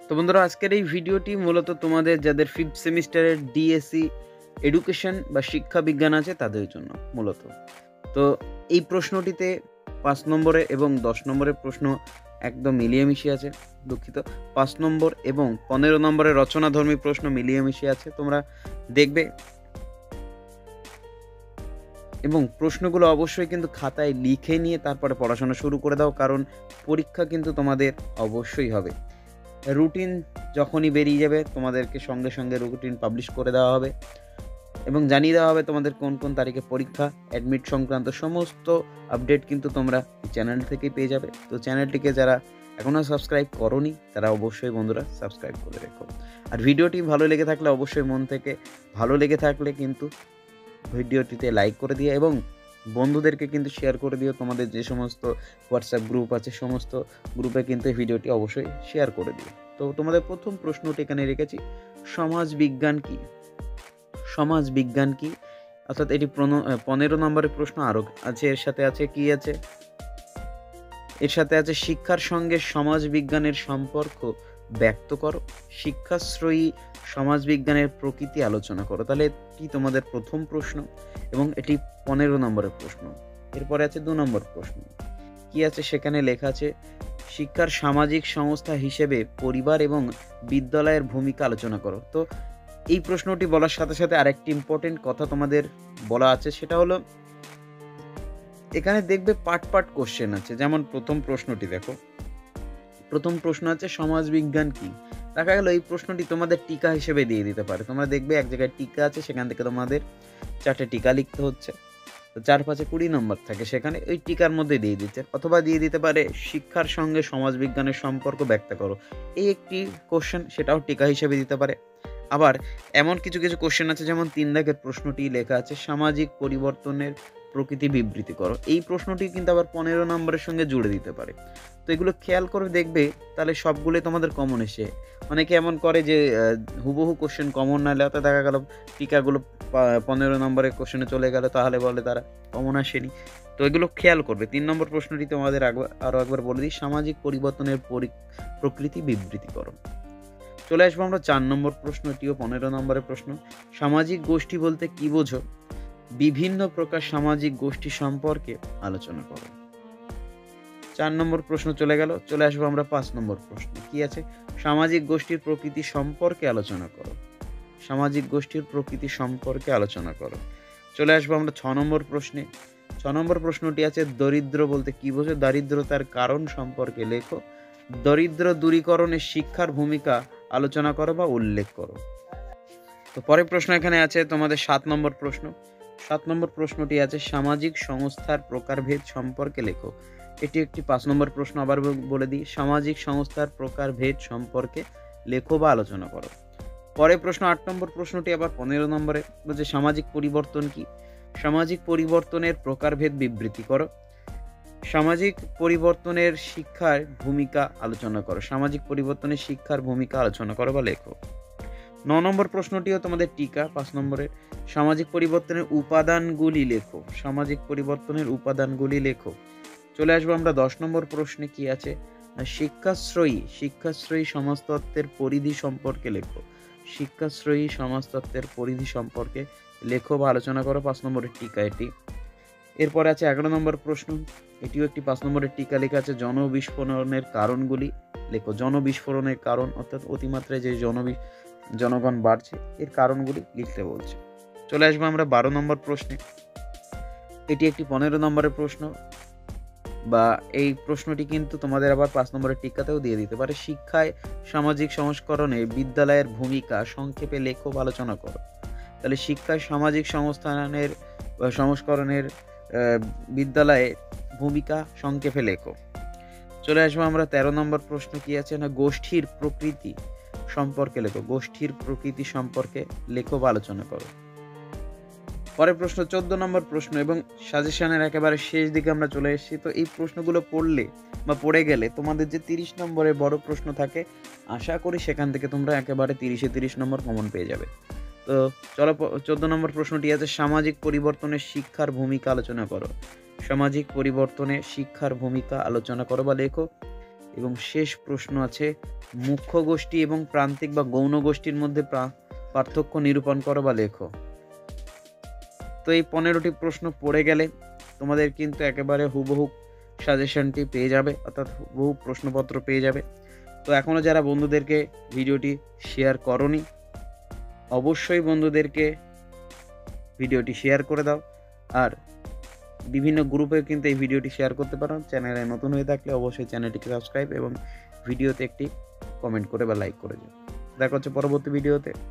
তো বন্ধুরা, আজকের এই ভিডিওটি মূলত তোমাদের যাদের 5th সেমিস্টারের ডিএসসি এডুকেশন বা শিক্ষা বিজ্ঞান আছে তাদের জন্য মূলত। তো এই প্রশ্নটিতে 5 নম্বরে এবং 10 নম্বরের প্রশ্ন একদম মিলিয়ে মিশিয়ে আছে। দুঃখিত, 5 নম্বর এবং 15 নম্বরের রচনাধর্মী প্রশ্ন মিলিয়ে মিশিয়ে আছে, তোমরা দেখবে। এবং প্রশ্নগুলো অবশ্যই কিন্তু খাতায় লিখে নিয়ে তারপরে পড়াশোনা শুরু করে দাও, কারণ পরীক্ষা কিন্তু তোমাদের অবশ্যই হবে। রুটিন যখনই বেরিয়ে যাবে তোমাদেরকে সঙ্গে সঙ্গে রুটিন পাবলিশ করে দেওয়া হবে এবং জানিয়ে দেওয়া হবে তোমাদের কোন কোন তারিখে পরীক্ষা, অ্যাডমিট সংক্রান্ত সমস্ত আপডেট কিন্তু তোমরা চ্যানেল থেকেই পেয়ে যাবে। তো চ্যানেলটিকে যারা এখনও সাবস্ক্রাইব করোনি তারা অবশ্যই বন্ধুরা সাবস্ক্রাইব করে রেখো। আর ভিডিওটি ভালো লেগে থাকলে অবশ্যই মন থেকে ভালো লেগে থাকলে কিন্তু ভিডিওটিতে লাইক করে দিও এবং বন্ধুদেরকে কিন্তু শেয়ার করে দিও। তোমাদের যে সমস্ত হোয়াটসঅ্যাপ গ্রুপ আছে সমস্ত গ্রুপে কিন্তু এই ভিডিওটি অবশ্যই শেয়ার করে দিও। তো তোমাদের প্রথম প্রশ্নটি এখানে রেখেছি, সমাজ বিজ্ঞান কি? সমাজ বিজ্ঞান কি, অর্থাৎ এটি 15 নম্বরের প্রশ্ন। আরও আছে, এর সাথে আছে কি আছে, এর সাথে আছে শিক্ষার সঙ্গে সমাজ বিজ্ঞানের সম্পর্ক ব্যক্ত করো, শিক্ষাশ্রয়ী সমাজবিজ্ঞানের প্রকৃতি আলোচনা করো। তাহলে এটি তোমাদের প্রথম প্রশ্ন এবং এটি 15 নম্বরের প্রশ্ন। এরপরে আছে 2 নম্বর প্রশ্ন, কি আছে সেখানে লেখা আছে শিক্ষার সামাজিক সংস্থা হিসেবে পরিবার এবং বিদ্যালয়ের ভূমিকা আলোচনা করো। তো এই প্রশ্নটি বলার সাথে সাথে আরেকটি ইম্পর্টেন্ট কথা তোমাদের বলা আছে, সেটা হলো এখানে দেখবে পার্ট পার্ট কোশ্চেন আছে। যেমন প্রথম প্রশ্নটি দেখো, প্রথম প্রশ্ন আছে সমাজ বিজ্ঞান কি। দেখা গেল এই প্রশ্নটি তোমাদের টিকা হিসেবে দিয়ে দিতে পারে। তোমরা দেখবে এক জায়গায় টিকা আছে, সেখান থেকে তোমাদের 4টে টিকা লিখতে হচ্ছে। তো 4×5 20 নম্বর থাকে, সেখানে ওই টিকার মধ্যে দিয়ে দিচ্ছে। অথবা দিয়ে দিতে পারে শিক্ষার সঙ্গে সমাজ বিজ্ঞানের সম্পর্ক ব্যাখ্যা করো, এই একটি কোশ্চেন, সেটাও টিকা হিসেবে দিতে পারে। আবার এমন কিছু কিছু কোশ্চেন আছে, যেমন 3 দাগের প্রশ্নটি লেখা আছে সামাজিক পরিবর্তনের প্রকৃতি বিবৃতি করো। এই প্রশ্নটি কিন্তু আবার 15 নম্বরের সঙ্গে জুড়ে দিতে পারে। তো এগুলো খেয়াল করে দেখবে, তাহলে সবগুলোই তোমাদের কমন এসে। অনেকে এমন করে যে হুবহু কোশ্চেন কমন না এলে, দেখা গেল টিকাগুলো 15 নম্বরের কোশ্চেনে চলে গেল, তাহলে বলে তারা কমন আসেনি। তো এগুলো খেয়াল করবে। 3 নম্বর প্রশ্নটি তোমাদের আরও একবার বলে দিই, সামাজিক পরিবর্তনের প্রকৃতি বিবৃতি করো। চলে আসবো আমরা 4 নম্বর প্রশ্ন, এটিও 15 নম্বরের প্রশ্ন, সামাজিক গোষ্ঠী বলতে কি বোঝো? বিভিন্ন প্রকার সামাজিক গোষ্ঠী সম্পর্কে আলোচনা করো। 4 নম্বর প্রশ্ন চলে গেল। চলে আসবো আমরা 5 নম্বর প্রশ্ন, কি আছে সামাজিক গোষ্ঠীর প্রকৃতি সম্পর্কে আলোচনা করো। সামাজিক গোষ্ঠীর প্রকৃতি সম্পর্কে আলোচনা করো। চলে আসবো আমরা 6 নম্বর প্রশ্নে। 6 নম্বর প্রশ্নটি আছে দরিদ্র বলতে কি বোঝো? দারিদ্রতার কারণ সম্পর্কে লেখো। দরিদ্র দূরীকরণে শিক্ষার ভূমিকা আলোচনা করো বা উল্লেখ করো। তো পরের প্রশ্ন এখানে আছে তোমাদের 7 নম্বর প্রশ্ন। 7 নম্বর প্রশ্নটি আছে সামাজিক সংস্থার প্রকারভেদ সম্পর্কে লেখো। এটি একটি 5 নম্বর প্রশ্ন, আবার বলে দিই, সামাজিক সংস্থার প্রকারভেদ সম্পর্কে লেখো বা আলোচনা করো। পরের প্রশ্ন 8 নম্বর প্রশ্নটি আবার 15 নম্বরে বলছে সামাজিক পরিবর্তন কি? সামাজিক পরিবর্তনের প্রকারভেদ বিবৃতি করো। সামাজিক পরিবর্তনের শিক্ষার ভূমিকা আলোচনা করো। সামাজিক পরিবর্তনের শিক্ষার ভূমিকা আলোচনা করো বা লেখো। 9 নম্বর প্রশ্নটিও তোমাদের টিকা 5 নম্বরের, সামাজিক পরিবর্তনের উপাদানগুলি লেখো। সামাজিক পরিবর্তনের উপাদানগুলি লেখো। চলে আসবো আমরা 10 নম্বর প্রশ্নে, কি আছে শিক্ষাশ্রয়ী সমাজতত্ত্বের পরিধি সম্পর্কে লেখো। শিক্ষাশ্রয়ী সমাজতত্ত্বের পরিধি সম্পর্কে লেখো বা আলোচনা করো, 5 নম্বরের টিকা এটি। এরপরে আছে 11 নম্বর প্রশ্ন, এটিও একটি 5 নম্বরের টিকা লেখা আছে জনবিস্ফোরণের কারণগুলি লেখো। জনবিস্ফোরণের কারণ, অর্থাৎ অতিমাত্রায় যে জনগণ বাড়ছে, এর কারণগুলি লিখতে বলছে। চলে আসবো আমরা 12 নম্বর প্রশ্নে। এটি একটি 15 নম্বরের প্রশ্ন, বা এই প্রশ্নটি কিন্তু তোমাদের আবার 5 নম্বরের টিকাতেও দিয়ে দিতে পারে। শিক্ষায় সামাজিক সংস্করণে বিদ্যালয়ের ভূমিকা সংক্ষেপে লেখো বা আলোচনা করো। তাহলে শিক্ষায় সামাজিক সংস্করণের বিদ্যালয়ে ভূমিকা সংক্ষেপে লেখো। চলে আসবো আমরা 13 নম্বর প্রশ্ন, কি আছে না গোষ্ঠীর প্রকৃতি সম্পর্কে লেখো। গোষ্ঠীর প্রকৃতি সম্পর্কে লেখো বা আলোচনা করো। পরের প্রশ্ন 14 নম্বর প্রশ্ন এবং সাজেশনের একেবারে শেষ দিকে আমরা চলে এসেছি। তো এই প্রশ্নগুলো পড়লে বা পড়ে গেলে তোমাদের যে 30 নম্বরের বড় প্রশ্ন থাকে, আশা করি সেখান থেকে তোমরা একেবারে 30-এ 30 নম্বর কমন পেয়ে যাবে। তো চলো 14 নম্বর প্রশ্নটি আছে সামাজিক পরিবর্তনে শিক্ষার ভূমিকা আলোচনা করো। সামাজিক পরিবর্তনে শিক্ষার ভূমিকা আলোচনা করো বা লেখো। এবং শেষ প্রশ্ন আছে, মুখ্য গোষ্ঠী এবং প্রান্তিক বা গৌণ গোষ্ঠীর মধ্যে পার্থক্য নিরূপণ করো বা লেখো। তো এই 15টি প্রশ্ন পড়ে গেলে তোমাদের কিন্তু একেবারে হুবহু সাজেশনটি পেয়ে যাবে, অর্থাৎ হুবহু প্রশ্নপত্র পেয়ে যাবে। তো এখনও যারা বন্ধুদেরকে ভিডিওটি শেয়ার করোনি, অবশ্যই বন্ধুদেরকে ভিডিওটি শেয়ার করে দাও। আর বিভিন্ন গ্রুপে কিন্তু এই ভিডিওটি শেয়ার করতে পারো। চ্যানেলে নতুন হয়ে থাকলে অবশ্যই চ্যানেলটিকে সাবস্ক্রাইব এবং ভিডিওতে একটি কমেন্ট করে বা লাইক করে দিও। দেখা হচ্ছে পরবর্তী ভিডিওতে।